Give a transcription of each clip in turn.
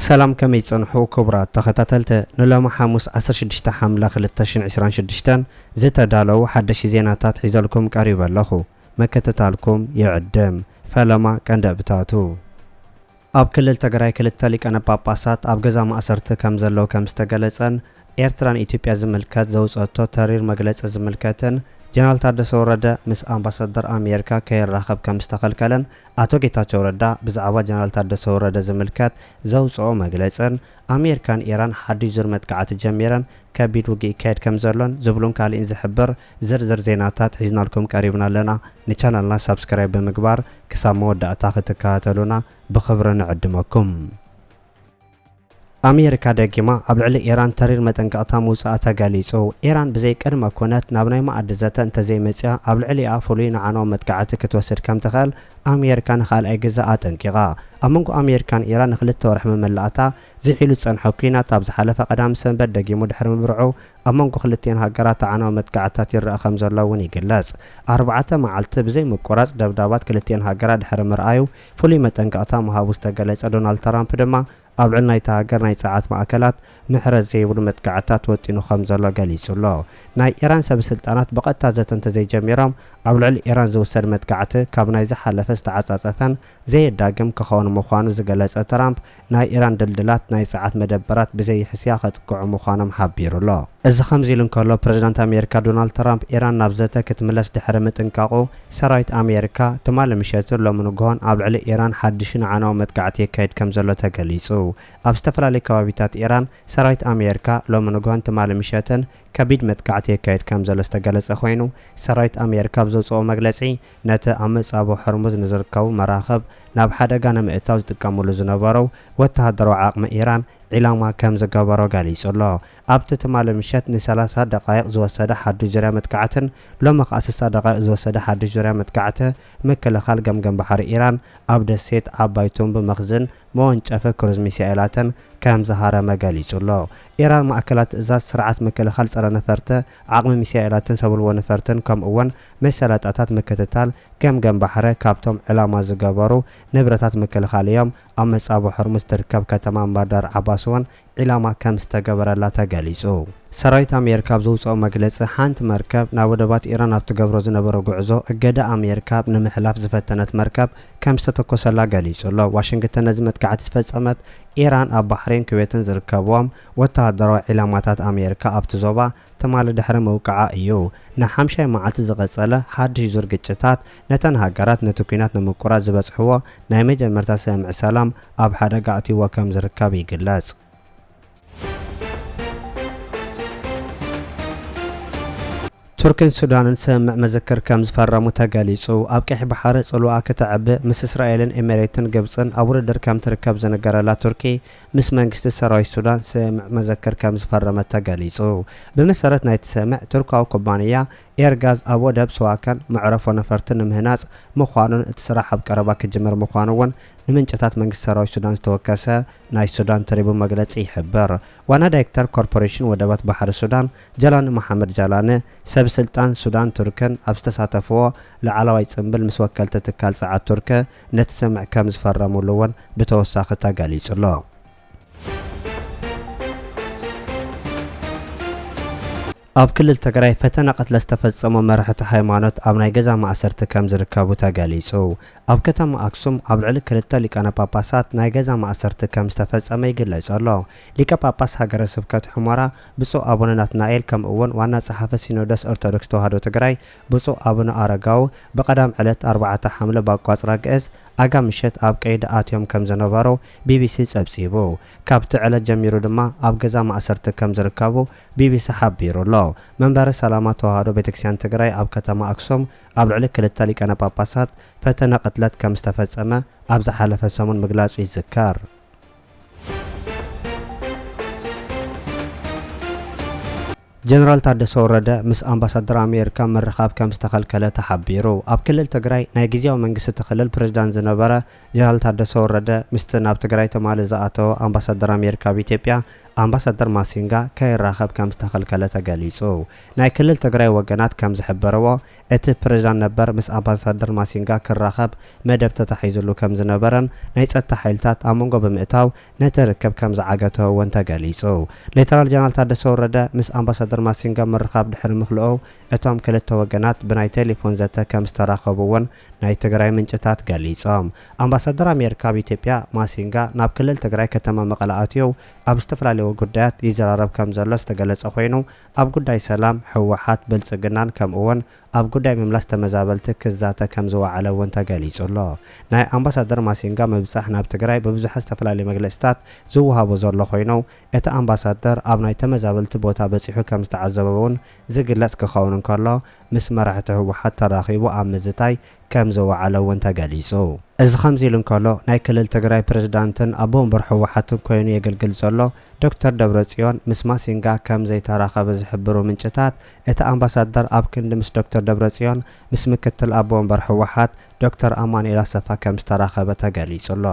سلام كم يتصنحوا كبرات تختتلت نلما حاموس 16 حملة 2026 زتدالو حدش زيناتات حيزلكم قريبا لخو مكتتالكم يعدم فلما كان دبتاتو اب كلل تግራይ ክልተ ሊቃነ ጳጳሳት ኣብ ገዛ ማእሰርቲ ከም ዘሎ ከም ዝተገለጸን ኤርትራን ኢትዮጵያ ዝምልከት ዘውጽአቶ ተሪር መግለጽ ዝምልከትን ጀነራል ታደሰ ወረደ ምስ አምባሳደር አሜሪካ ከይራኸብ ከም ዝተኸልከለን አቶ ጌታቸው ረዳ ብዛዕባ ጀነራል ታደሰ ወረደ ዝምልከት ዘውጽኦ መግለጽን አሜሪካን ኢራን ሓድሽ ዙር መጥቃዕቲ ጀሚረን ከቢድ ውግእ ይካየድ ከም ዘሎን ዝብሉን ካልእን ዝሕብር ዝርዝር ዜናታት ሒዝናልኩም ቀሪብና ኣለና ንቻናልና ሰብስክራይብ ብምግባር ክሳብ መወዳእታ ክትከታተሉና ብኽብሪ ንዕድመኩም አሜሪካ ደጊማ ኣብ ልዕሊ ኢራን ተሪር መጠንቀቕታ ምውፃእ ተገሊጹ ኢራን ብዘይ ቅድመ ኩነት ናብ ናይ ማዕዲ ዘተ እንተዘይመፅያ ኣብ ልዕሊኣ ፍሉይ ንዓነዊ መጥቃዕቲ ክትወስድ ከም ትኽእል አሜሪካ ንኻልኣይ ግዜ ኣጠንቂቓ ኣብ መንጎ ኣሜሪካን ኢራን ንክልተ ወርሒ መመላእታ ዝሒሉ ዝፀንሐ ኩናት ኣብ ዝሓለፈ ቀዳሚ ሰንበት ደጊሙ ድሕሪ ምብርዑ ኣብ መንጎ ክልቲአን ሃገራት ዓነዊ መጥቃዕትታት ይረአ ከም ዘሎ እውን ይግለጽ 4 መዓልቲ ብዘይ ምቁራጽ ደብዳባት ክልቲአን ሃገራት ድሕሪ ምርኣዩ ፍሉይ መጠንቀቕታ ምሃቡ ዝተገለጸ ዶናልድ ትራምፕ ድማ ኣብ ልዕሊ ናይቲ ሃገር ናይ ፀዓት ማእከላት ምሕረት ዘይብሉ መጥቃዕትታት ወጢኑ ከም ዘሎ ገሊጹሎ ናይ ኢራን ሰበስልጣናት ብቐጥታ ዘተ እንተዘይጀሚሮም ኣብ ልዕሊ ኢራን ዝውሰድ መጥቃዕቲ ካብ ናይ ዝሓለፈ ዝተዓጻጸፈን ዘየዳግም ክኸውን ምዃኑ ዝገለጸ ትራምፕ ናይ ኢራን ድልድላት ናይ ፀዓት መደበራት ብዘይሕስያ ከጥቅዑ ምዃኖም ሓቢሩሎ እዚ ከምዚ ኢሉ እንከሎ ፕረዚዳንት ኣሜሪካ ዶናልድ ትራምፕ ኢራን ናብ ዘተ ክትምለስ ድሕሪ ምጥንቃቑ ሰራዊት ኣሜሪካ ትማሊ ምሸት ሎሚ ንግሆን ኣብ ልዕሊ ኢራን ሓድሽን ዓነዊ መጥቃዕቲ የካይድ ከም ዘሎ ተገሊጹ ኣብ ዝተፈላለዩ ከባቢታት ኢራን ሰራዊት ኣሜሪካ ሎሚ ንግሆን ትማሊ ምሸትን ከቢድ መጥቃዕቲ የካይድ ከም ዘሎ ዝተገለጸ ኮይኑ ሰራዊት ኣሜሪካ ብዘውጽኦ መግለጺ ነቲ ኣብ ምዕጻብ ሕርሙዝ ንዝርከቡ መራኸብ ናብ ሓደጋ ንምእታው ዝጥቀሙሉ ዝነበሩ ወተሃደራዊ ዓቕሚ ኢራን ዒላማ ከም ዝገበሮ ገሊጹሎ ኣብቲ ትማሊ ምሸት ን30 ደቃይቕ ዝወሰደ ሓድሽ ዙርያ መጥቃዕትን ሎሚ ኸ 60 ደቃይቕ ዝወሰደ ሓድሽ ዙርያ መጥቃዕቲ ምክልኻል ገምገም ባሕሪ ኢራን ኣብ ደሴት ዓባይ ቱምቢ መኽዝን መወንጨፈ ክሩዝ ሚሳኤላትን ከም ዝሃረመ ገሊጹሎ ኢራን ማእከላት ትእዛዝ ስርዓት ምክልኻል ፀረ ነፈርቲ ዓቕሚ ሚሳኤላትን ሰብልዎ ነፈርትን ከምኡውን መሰላጣታት ምክትታል ገምገም ባሕሪ ካብቶም ዕላማ ዝገበሩ ንብረታት ምክልኻል እዮም ኣብ ምዕጻብ ሕርሙዝ ትርከብ ከተማ እምባዳር ዓባስ እውን ዒላማ ከም ዝተገበረላ ተገሊጹ ሰራዊት ኣሜሪካ ብዘውጽኦ መግለጺ ሓንቲ መርከብ ናብ ወደባት ኢራን ኣብ ትገብሮ ዝነበረ ጉዕዞ እገዳ ኣሜሪካ ንምሕላፍ ዝፈተነት መርከብ ከም ዝተተኮሰላ ገሊጹሎ ዋሽንግተን ነዚ መጥቃዕቲ ዝፈጸመት ኢራን ኣብ ባሕሬን ኩዌትን ዝርከብዎም ወተሃደራዊ ዒላማታት ኣሜሪካ ኣብቲ ዞባ ትማሊ ድሕሪ መውቃዓ እዩ ን5 መዓልቲ ዝቐጸለ ሓድሽ ዙር ግጭታት ነተን ሃገራት ነቲ ኩናት ንምቁራጽ ዝበጽሕዎ ናይ መጀመርታ ስምዒ ሰላም ኣብ ሓደጋ ኣትይዎ ከም ዝርከብ ይግለጽ ቱርክን ሱዳንን ስምምዕ መዘክር ከም ዝፈረሙ ተገሊጹ ኣብ ቀይሕ ባሕሪ ጽልዋ ክትዕብእ ምስ እስራኤልን ኤሚሬትን ግብፅን ኣብ ውድድር ከም ትርከብ ዝነገረላ ቱርኪ ምስ መንግስቲ ሰራዊት ሱዳን ስምምዕ መዘክር ከም ዝፈረመት ተገሊጹ ብመሰረት ናይቲ ስምምዕ ቱርካዊ ኩባንያ ኤርጋዝ ኣብ ወደብ ስዋከን መዕረፎ ነፈርቲ ንምህናጽ ምዃኑን እቲ ስራሕ ኣብ ቀረባ ክጅምር ምዃኑ እውን ንምንጭታት መንግስቲ ሰራዊት ሱዳን ዝተወከሰ ናይ ሱዳን ትሪቡ መግለጺ ይሕብር ዋና ዳይሬክተር ኮርፖሬሽን ወደባት ባሕሪ ሱዳን ጀላኒ መሐመድ ጃላኒ ሰብ ስልጣን ሱዳን ቱርክን ኣብ ዝተሳተፍዎ ላዕለዋይ ጽምብል ምስ ወከልቲ ትካል ፀዓት ቱርክ ነቲ ስምምዕ ከም ዝፈረሙሉ እውን ብተወሳኺ ተገሊጹሎ ኣብ ክልል ትግራይ ፈተና ቀትለ ዝተፈጸሙ መራሕቲ ሃይማኖት ኣብ ናይ ገዛ ማእሰርቲ ከም ዝርከቡ ተገሊጹ ኣብ ከተማ ኣክሱም ኣብ ልዕሊ ክልተ ሊቃነ ጳጳሳት ናይ ገዛ ማእሰርቲ ከም ዝተፈጸመ ይግለጽ ኣሎ ሊቀ ጳጳስ ሃገረ ስብከት ሑመራ ብፁዕ ኣቡነ ናትናኤል ከምኡውን ዋና ጸሓፊ ሲኖዶስ ኦርቶዶክስ ተዋህዶ ትግራይ ብፁዕ ኣቡነ ኣረጋዊ በቀዳም ዕለት 4 ሓምለ ባቋጽራ ግእዝ ኣጋ ምሸት ኣብ ቀይዲ ኣትዮም ከም ዝነበሩ ቢቢሲ ጸብጺቡ ካብቲ ዕለት ጀሚሩ ድማ ኣብ ገዛ ማእሰርቲ ከም ዝርከቡ ቢቢሲ ሓቢሩሎ መንበረ ሰላማ ተዋህዶ ቤተክርስትያን ትግራይ ኣብ ከተማ ኣክሱም ኣብ ልዕሊ ክልተ ሊቃነ ጳጳሳት ፈተና ቅትለት ከም ዝተፈጸመ ኣብ ዝሓለፈ ሰሙን ምግላጹ ይዝከር ጀነራል ታደሰ ወረደ ምስ አምባሳደር አሜሪካ መረኻብ ከም ዝተኸልከለ ተሓቢሩ ኣብ ክልል ትግራይ ናይ ጊዜያዊ መንግስቲ ተኽልል ፕሬዝዳንት ዝነበረ ጀነራል ታደሰ ወረደ ምስቲ ናብ ትግራይ ተማሊ ዝኣተወ አምባሳደር አሜሪካ በኢትዮጵያ ኣምባሳደር ማሲንጋ ከይራኸብ ከም ዝተኸልከለ ተገሊጹ። ናይ ክልል ትግራይ ወገናት ከም ዝሕበረዎ እቲ ፕሬዝዳንት ነበር ምስ ኣምባሳደር ማሲንጋ ክራኸብ መደብ ተታሒዙሉ ከም ዝነበረን ናይ ጸጥታ ሓይልታት ኣብ መንጎ ብምእታው ነቲ ርክብ ከም ዝዓገተዎ እውን ተገሊጹ። ሌተናል ጀነራል ታደሰ ወረደ ምስ ኣምባሳደር ማሲንጋ ምርኻብ ድሕሪ ምኽልኦ እቶም ክልተ ወገናት ብናይ ቴሌፎን ዘተ ከም ዝተራኸቡ እውን ናይ ትግራይ ምንጭታት ገሊጾም። ኣምባሳደር ኣሜሪካ ኣብ ኢትዮጵያ ማሲንጋ ናብ ክልል ትግራይ ከተማ መቐለ ኣትዩ ኣብ ዝተፈላለዩ ጉዳያት ይዘራረብ ከም ዘሎ ዝተገለጸ ኮይኑ ኣብ ጉዳይ ሰላም ሕወሓት ብልጽግናን ከምኡውን ኣብ ጉዳይ ምምላስ ተመዛበልቲ ክዛተ ከም ዝወዓለ እውን ተገሊጹሎ። ናይ ኣምባሳደር ማሲንጋ ምብጻሕ ናብ ትግራይ ብብዙሕ ዝተፈላለዩ መግለጽታት ዝወሃቦ ዘሎ ኮይኑ እቲ ኣምባሳደር ኣብ ናይ ተመዛበልቲ ቦታ በፂሑ ከም ዝተዓዘበ እውን ዝግለጽ ክኸውን እንከሎ ምስ መራሕቲ ሕወሓት ተራኺቡ ኣብ ምዝታይ ከም ዝወዓለ እውን ተገሊጹ። እዚ ከምዚ ኢሉ እንከሎ ናይ ክልል ትግራይ ፕሬዝዳንትን ኣቦ ወንበር ሕወሓትን ኮይኑ የገልግል ዘሎ ዶክተር ደብረጽዮን ምስ ማሲንጋ ከም ዘይተራኸበ ዝሕብሩ ምንጭታት እቲ ኣምባሳደር ኣብ ክንዲ ምስ ዶክተር ደብረጽዮን ምስ ምክትል ኣቦ ወንበር ሕወሓት ዶክተር ኣማኑኤል ኣሰፋ ከም ዝተራኸበ ተገሊጹሎ።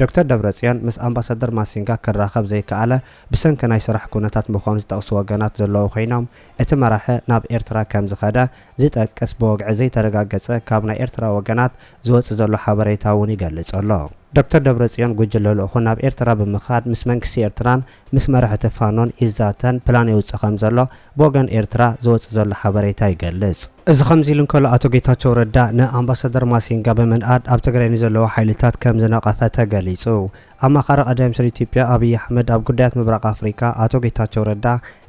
ዶክተር ደብረጽዮን ምስ ኣምባሳደር ማሲንጋ ክራኸብ ዘይከኣለ ብሰንኪ ናይ ስራሕ ኩነታት ምዃኑ ዝጠቕሱ ወገናት ዘለዉ ኮይኖም እቲ መራሒ ናብ ኤርትራ ከም ዝኸደ ዝጠቅስ ብወግዒ ዘይተረጋገጸ ካብ ናይ ኤርትራ ወገናት ዝወፅእ ዘሎ ሓበሬታ እውን ይገልጽ ኣሎ። ዶክተር ደብረጽዮን ጉጅለ ልኡኹ ናብ ኤርትራ ብምኻድ ምስ መንግስቲ ኤርትራን ምስ መራሕቲ ፋኖን ይዛተን ፕላን የውፅእ ከም ዘሎ ብወገን ኤርትራ ዝወፅእ ዘሎ ሓበሬታ ይገልጽ። እዚ ከምዚ ኢሉ እንከሎ ኣቶ ጌታቸው ረዳ ንኣምባሳደር ማሲንጋ ብምንኣድ ኣብ ትግራይ ንዘለዉ ሓይልታት ከም ዝነቐፈ ተገሊጹ። ኣማኻሪ ቀዳማይ ሚኒስትር ኢትዮጵያ ኣብይ ኣሕመድ ኣብ ጉዳያት ምብራቕ ኣፍሪካ ኣቶ ጌታቸው ረዳ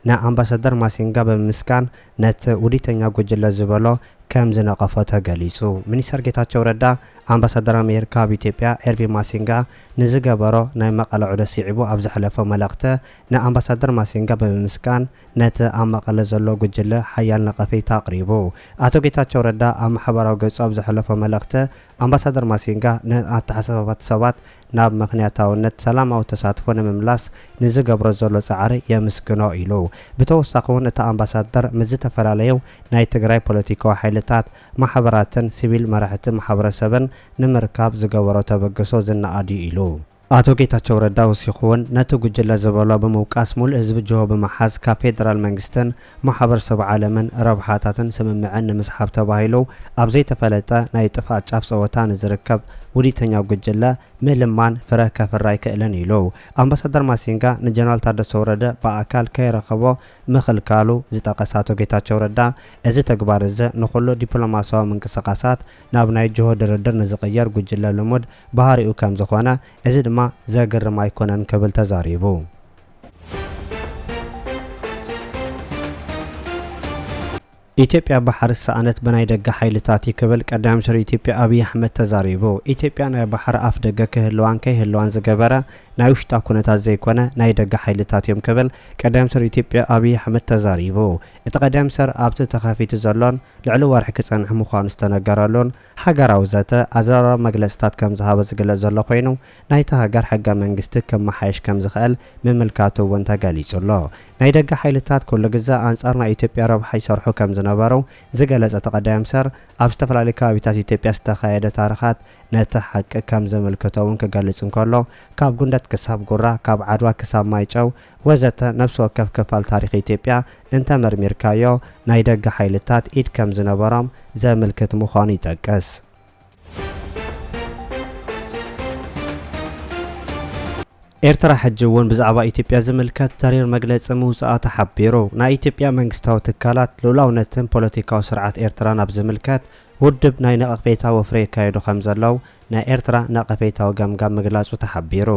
ንኣምባሳደር ማሲንጋ ብምምስካን ነቲ ውዲተኛ ጉጅለ ዝበሎ ከም ዝነቐፈ ተገሊጹ። ሚኒስተር ጌታቸው ረዳ ኣምባሳደር ኣሜሪካ ኣብ ኢትዮጵያ ኤርቪን ማሲንጋ ንዝገበሮ ናይ መቐለ ዑደት ስዒቡ ኣብ ዝሓለፈ መልእኽቲ ንኣምባሳደር ማሲንጋ ብምምስካን ነቲ ኣብ መቐለ ዘሎ ጉጅለ ሓያል ነቐፌታ ኣቕሪቡ። ኣቶ ጌታቸው ረዳ ኣብ ማሕበራዊ ገጹ ኣብ ዝሓለፈ መልእኽቲ ኣምባሳደር ማሲንጋ ንኣተሓሳስባት ሰባት ናብ ምኽንያታውነት ሰላማዊ ተሳትፎ ንምምላስ ንዝገብሮ ዘሎ ጻዕሪ የምስግኖ ኢሉ። ብተወሳኺ እውን እቲ ኣምባሳደር ምስ ዝተፈላለዩ ናይ ትግራይ ፖለቲካዊ ሓይልታት ማሕበራትን ሲቪል መራሕቲ ማሕበረሰብን ንምርካብ ዝገበሮ ተበግሶ ዝነኣድዩ ኢሉ። ኣቶ ጌታቸው ረዳ ወሲኹ እውን ነቲ ጉጅለ ዝበሎ ብምውቃስ ሙሉእ ህዝቢ ጅሆ ብምሓዝ ካብ ፌደራል መንግስትን ማሕበረሰብ ዓለምን ረብሓታትን ስምምዕን ንምስሓብ ተባሂሉ ኣብ ዘይተፈለጠ ናይ ጥፋእ ጫፍ ፀወታ ንዝርከብ ውዲተኛ ጉጅለ ምልማን ፍረ ከፍራ ይክእልን ኢሉ። ኣምባሳደር ማሲንጋ ንጀነራል ታደሰ ወረደ ብኣካል ከይረኸቦ ምኽልካሉ ዝጠቐሰ ኣቶ ጌታቸው ረዳ እዚ ተግባር እዚ ንኩሉ ዲፕሎማስያዊ ምንቅስቃሳት ናብ ናይ ጅሆ ድርድር ንዝቕየር ጉጅለ ልሙድ ባህሪኡ ከም ዝኾነ እዚ ድማ ዘግርም ኣይኮነን ክብል ተዛሪቡ። ኢትዮጵያ ባሕር ሰኣነት በናይ ደገ ሓይልታት ክብል ቀዳማይ ሚኒስትር ኢትዮጵያ ኣብይ ኣሕመድ ተዛሪቡ። ኢትዮጵያ ናይ ባሕር ኣፍ ደገ ክህልዋን ከይህልዋን ዝገበረ ናይ ውሽጣ ኩነታት ዘይኮነ ናይ ደገ ሓይልታት እዮም ክብል ቀዳማይ ሚኒስትር ኢትዮጵያ ኣብይ ኣሕመድ ተዛሪቡ። እቲ ቀዳማይ ሚኒስትር ኣብቲ ተኸፊቱ ዘሎን ልዕሊ ወርሒ ክጸንሕ ምዃኑ ዝተነገረሉን ሃገራዊ ዘተ ኣዘራርባ መግለጽታት ከም ዝሃበ ዝግለጽ ዘሎ ኮይኑ ናይቲ ሃገር ሕገ መንግስቲ ከመሓየሽ ከም ዝኽእል ምምልካቱ እውን ተገሊጹሎ። ናይ ደገ ሓይልታት ኩሉ ግዜ ኣንጻር ናይ ኢትዮጵያ ረብሓ ይሰርሑ ከም ዝነበሩ ዝገለጸ ቀዳማይ ሚኒስትር ኣብ ዝተፈላለዩ ከባቢታት ኢትዮጵያ ዝተኻየደ ታሪኻት ነቲ ሓቂ ከም ዘመልክቶ እውን ክገልጽ እንከሎ ካብ ጉንደት ክሳብ ጉራ ካብ ዓድዋ ክሳብ ማይጨው ወዘተ ነፍሲ ወከፍ ክፋል ታሪክ ኢትዮጵያ እንተመርሚርካዮ ናይ ደገ ሓይልታት ኢድ ከም ዝነበሮም ዘመልክት ምዃኑ ይጠቅስ። ኤርትራ ሕጂ እውን ብዛዕባ ኢትዮጵያ ዝምልከት ተሪር መግለፂ ምውፃኣ ተሓቢሩ። ናይ ኢትዮጵያ መንግስታዊ ትካላት ልኡላውነትን ፖለቲካዊ ስርዓት ኤርትራ ናብ ዝምልከት ውድብ ናይ ነቐፌታ ወፍሪ ይካየዱ ከም ዘለው ናይ ኤርትራ ነቐፌታዊ ገምጋም ምግላጹ ተሓቢሩ።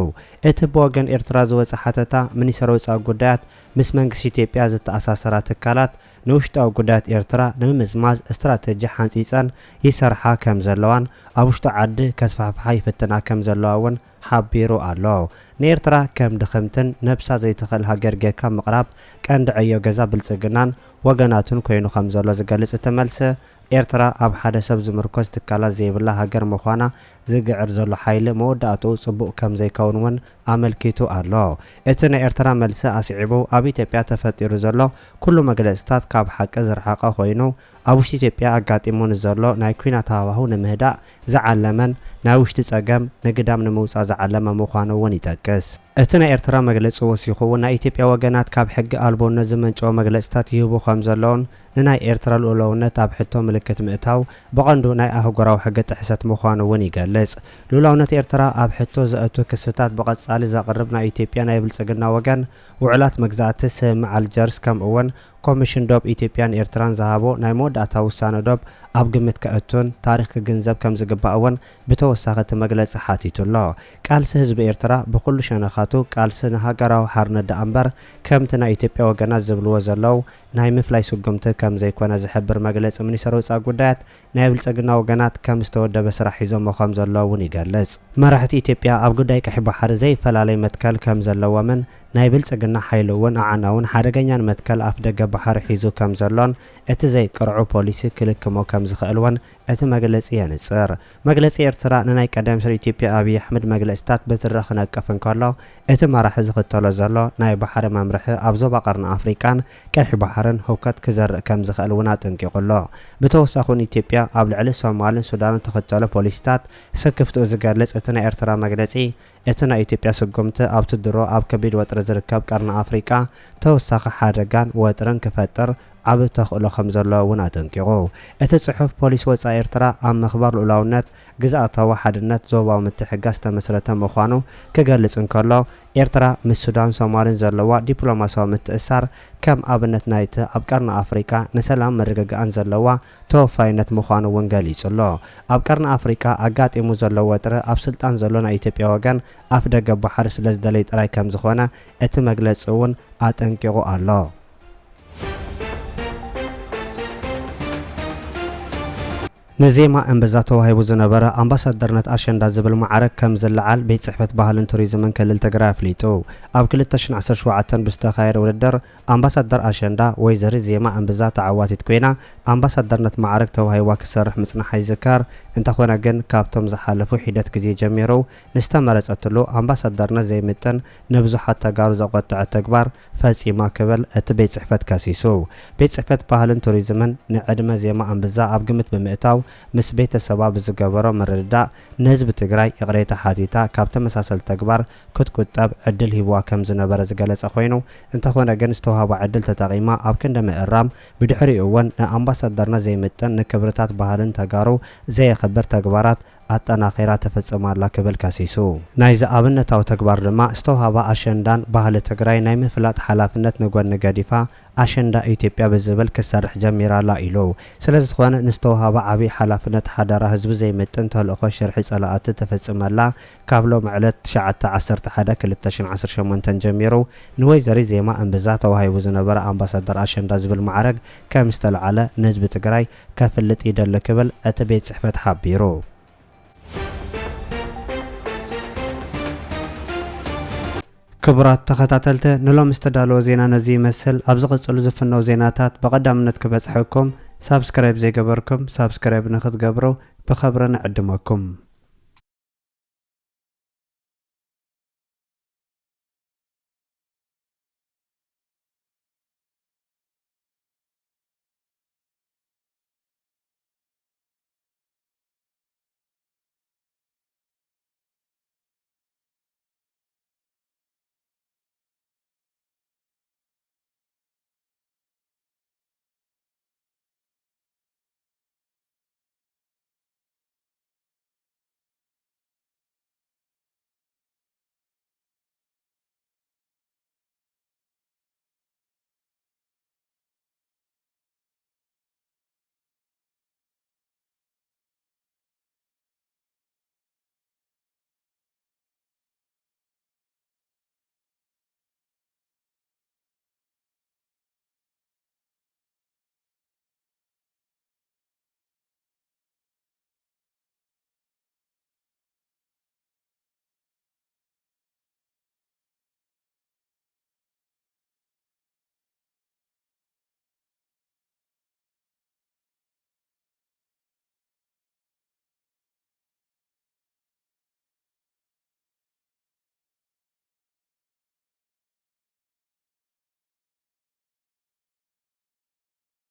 እቲ ብወገን ኤርትራ ዝወፀ ሓተታ ሚኒስትሪ ወፃኢ ጉዳያት ምስ መንግስቲ ኢትዮጵያ ዝተኣሳሰራ ትካላት ንውሽጣዊ ጉዳያት ኤርትራ ንምምዝማዝ እስትራቴጂ ሓንፂፀን ይሰርሓ ከም ዘለዋን ኣብ ውሽጢ ዓዲ ከስፋሕፍሓ ይፍትና ከም ዘለዋ እውን ሓቢሩ ኣሎ። ንኤርትራ ከም ድኽምትን ነብሳ ዘይትኽእል ሃገር ጌርካ ምቕራብ ቀንዲ ዕዮ ገዛ ብልጽግናን ወገናቱን ኮይኑ ከም ዘሎ ዝገልጽ እቲ መልሲ ኤርትራ ኣብ ሓደ ሰብ ዝምርኮዝ ትካላት ዘይብላ ሃገር ምዃና ዝግዕር ዘሎ ሓይሊ መወዳእትኡ ጽቡቕ ከም ዘይከውን እውን ኣመልኪቱ ኣሎ። እቲ ናይ ኤርትራ መልሲ ኣስዒቡ ኣብ ኢትዮጵያ ተፈጢሩ ዘሎ ኩሉ መግለጽታት ካብ ሓቂ ዝረሓቐ ኮይኑ ኣብ ውሽጢ ኢትዮጵያ ኣጋጢሙ ንዘሎ ናይ ኩናት ሃዋህው ንምህዳእ زعلمن ناوشت ጸገም ንግዳም ንምውፃእ ዝዓለመ ምዃኑ እውን ይጠቅስ እቲ ናይ ኤርትራ መግለፂ ወሲኹ ናይ ኢትዮጵያ ወገናት ካብ ሕጊ ኣልቦነት ዝመንጨው መግለጽታት ይህቡ ከም ዘለውን ንናይ ኤርትራ ልኡላውነት ኣብ ሕቶ ምልክት ምእታው በቐንዱ ናይ ኣህጉራዊ ሕጊ ጥሕሰት ምዃኑ እውን ይገልጽ ልኡላውነት ኤርትራ ኣብ ሕቶ ዘእቱ ክስታት ብቐጻሊ ዘቕርብ ናይ ኢትዮጵያ ናይ ብልጽግና ወገን ውዕላት መግዛእቲ ስምምዕ ኣልጀርስ ከምኡውን ኮሚሽን ዶብ ኢትዮጵያን ኤርትራን ዝሃቦ ናይ መወዳእታ ውሳነ ዶብ ኣብ ግምት ከእቱን ታሪክ ክግንዘብ ከም ዝግባእ እውን ብተወሳኺ እቲ መግለፂ ሓቲቱ ኣሎ ቃልሲ ህዝቢ ኤርትራ ብኩሉ ሸነኻቱ ቃልሲ ንሃገራዊ ሓርነት ዳኣ እምበር ከምቲ ናይ ኢትዮጵያ ወገናት ዝብልዎ ዘለው ናይ ምፍላይ ስጉምቲ ከም ዘይኮነ ዝሕብር መግለፂ ሚኒስትሪ ወፃኢ ጉዳያት ናይ ብልጽግና ወገናት ከም ዝተወደበ ስራሕ ሒዞሞ ከም ዘለዉ እውን ይገልጽ መራሕቲ ኢትዮጵያ ኣብ ጉዳይ ቀይሕ ባሕሪ ዘይፈላለይ መትከል ከም ዘለዎምን ናይ ብልጽግና ሓይሊ እውን ኣዓናውን ሓደገኛን መትከል ኣፍ ደገ ባሕሪ ሒዙ ከም ዘሎን እቲ ዘይቅርዑ ፖሊሲ ክልክሞ ከም ዝኽእልውን እቲ መግለፂ የንጽር መግለፂ ኤርትራ ንናይ ቀዳማይ ሚኒስትር ኢትዮጵያ አብይ አሕመድ መግለጽታት በትረኽ ነቀፍ እንከሎ እቲ መራሒ ዝኽተሎ ዘሎ ናይ ባሕሪ መምርሒ ኣብ ዞባ ቀርኒ ኣፍሪቃን ቀይሕ ባሕርን ህውከት ክዘርእ ከም ዝኽእል እውን ኣጠንቂቁሎ ብተወሳኺ ኢትዮጵያ ኣብ ልዕሊ ሶማልን ሱዳንን ተኸተሎ ፖሊሲታት ሰክፍትኡ ዝገልጽ እቲ ናይ ኤርትራ መግለፂ እቲ ናይ ኢትዮጵያ ስጉምቲ ኣብ ትድሮ ኣብ ከቢድ ወጥሪ ዝርከብ ቀርኒ ኣፍሪቃ ተወሳኺ ሓደጋን ወጥርን ክፈጥር ዓብ ተኽእሎ ከም ዘለዎ እውን ኣጠንቂቁ እቲ ጽሑፍ ፖሊስ ወፃኢ ኤርትራ ኣብ ምኽባር ልኡላውነት ግዝኣታዊ ሓድነት ዞባዊ ምትሕግጋዝ ዝተመስረተ ምዃኑ ክገልጽ እንከሎ ኤርትራ ምስ ሱዳን ሶማልን ዘለዋ ዲፕሎማሲያዊ ምትእስሳር ከም ኣብነት ናይቲ ኣብ ቀርኒ ኣፍሪቃ ንሰላም መረጋግኣን ዘለዋ ተወፋይነት ምዃኑ እውን ገሊጹ ኣሎ ኣብ ቀርኒ ኣፍሪቃ ኣጋጢሙ ዘሎ ወጥሪ ኣብ ስልጣን ዘሎ ናይ ኢትዮጵያ ወገን ኣፍ ደገ ባሕሪ ስለ ዝደለይ ጥራይ ከም ዝኾነ እቲ መግለፂ እውን ኣጠንቂቁ ኣሎ نزيما انبزا توهيبو زنبرا امباسادرنت اشندا زبل معرك كم زلعال بيت صحبت باهلن توريزمن كلل تغرا فليتو اب 2017 بستخاير ولدر امباسادر اشندا ويزري زيما انبزا تعواتت كوينا امباسادرنت معرك توهيوا كسرح مصنع حيزكار انت خونا جن كابتم زحالفو حيدت كزي جميرو نستمرصتلو امباسادرنا زي متن نبزو حتى غارو زقطع تكبار فاصيما كبل ات بيت صحبت كاسيسو بيت صحبت باهلن توريزمن نعدم زيما انبزا اب قمت بمئتاو مس بيت السباب زغبرو مردا نزب تግራይ يقريت حاتيتا كاب تمساسل تكبار كتكتاب عدل هيبوا كم زنبر زغلص خوينو انت خونا جن استوهاب عدل تتقيما اب كنده مئرام بدحري اون امباسادرنا زي متن نكبرتات باهلن تغارو زي خبر تكبارات አጠናኸራ ተፈጽማላ ከበል ካሲሱ ናይዛ አብነታው ተግባር ድማ استوهاب አሸንዳን ባህል ትግራይ ናይ ምፍላጥ ሓላፍነት ንጎን ገዲፋ አሸንዳ ኢትዮጵያ በዝበል ክሰርሕ ጀሚራላ ኢሎ ስለዚህ ኾነ ንስተውሃባ ዓቢ ሓላፍነት ሓዳራ ህዝብ ዘይመጥን ተልእኾ ሽርሒ ጸላኣት ተፈጽመላ ካብሎ መዕለት 9/11/2018 ጀሚሩ ንወይዘሪ ዜማ እንብዛ ተዋሂቡ ዝነበረ አምባሳደር አሸንዳ ዝብል ማዕረግ ከም ዝተለዓለ ንህዝቢ ትግራይ ከፍልጥ ይደለ ክብል እቲ ቤት ጽሕፈት ሓቢሩ كبرات تخطاتلت نلوم استدالو زينا نزي مسل ابز قصلو زفنو زيناتات بقدامنت كبصحكم سبسكرايب زي قبركم سبسكرايب نخد قبرو بخبرنا عدمكم